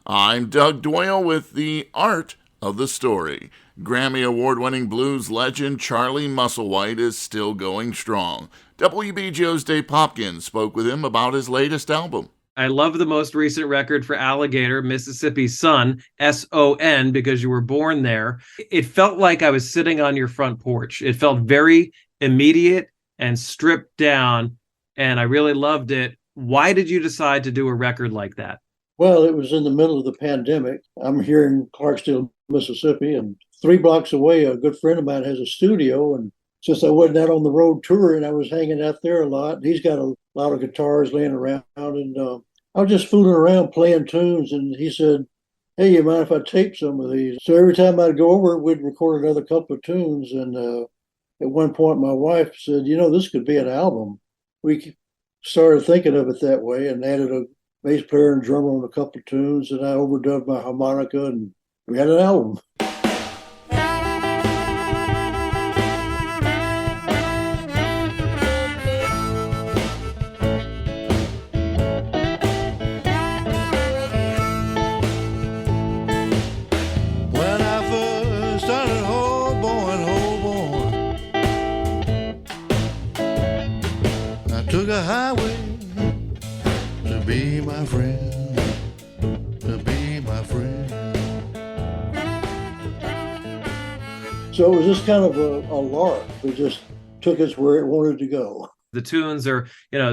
I'm Doug Doyle with the art of the story. Grammy Award-winning blues legend Charlie Musselwhite is still going strong. WBGO's Dave Popkin spoke with him about his latest album. I love the most recent record for Alligator, Mississippi's Son, SON, because you were born there. It felt like I was sitting on your front porch. It felt very immediate and stripped down, and I really loved it. Why did you decide to do a record like that? Well, it was in the middle of the pandemic. I'm here in Clarksdale, Mississippi, and 3 blocks away, a good friend of mine has a studio. And since I wasn't out on the road touring, I was hanging out there a lot. He's got a lot of guitars laying around, and I was just fooling around playing tunes. And he said, "Hey, you mind if I tape some of these?" So every time I'd go over, we'd record another couple of tunes. And at one point, my wife said, "This could be an album." We started thinking of it that way and added a bass player and drummer on a couple of tunes, and I overdubbed my harmonica, and we had an album. When I first started hoboing, I took a highway to be my friend, to be my friend. So it was just kind of a lark. It just took us where it wanted to go. The tunes are,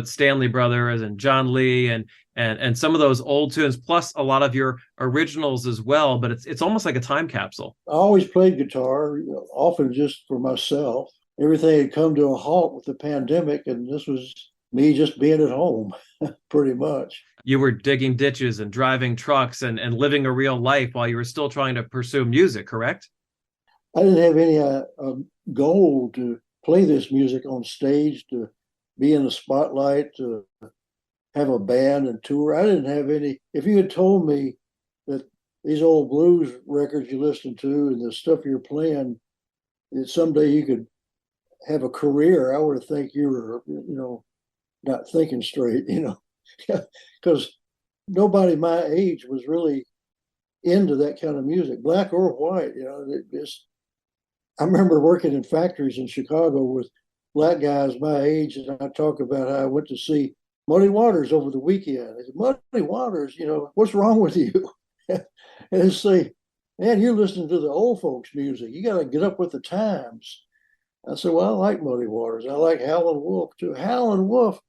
Stanley Brothers and John Lee and some of those old tunes, plus a lot of your originals as well. But it's almost like a time capsule. I always played guitar, often just for myself. Everything had come to a halt with the pandemic, and this was me just being at home, pretty much. You were digging ditches and driving trucks and living a real life while you were still trying to pursue music, correct? I didn't have any goal to play this music on stage, to be in the spotlight, to have a band and tour. I didn't have any. If you had told me that these old blues records you listen to and the stuff you're playing, that someday you could have a career, I would have think you were, not thinking straight, because nobody my age was really into that kind of music, black or white. I remember working in factories in Chicago with black guys my age, and I talk about how I went to see Muddy Waters over the weekend. I said, "Muddy Waters, what's wrong with you?" And they say, "Man, you're listening to the old folks' music. You got to get up with the times." I said, "Well, I like Muddy Waters. I like Howlin' Wolf too." Howlin' Wolf,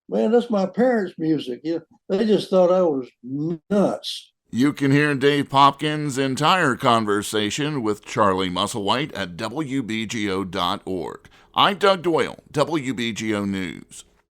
man, that's my parents' music. They just thought I was nuts. You can hear Dave Popkin's entire conversation with Charlie Musselwhite at WBGO.org. I'm Doug Doyle, WBGO News.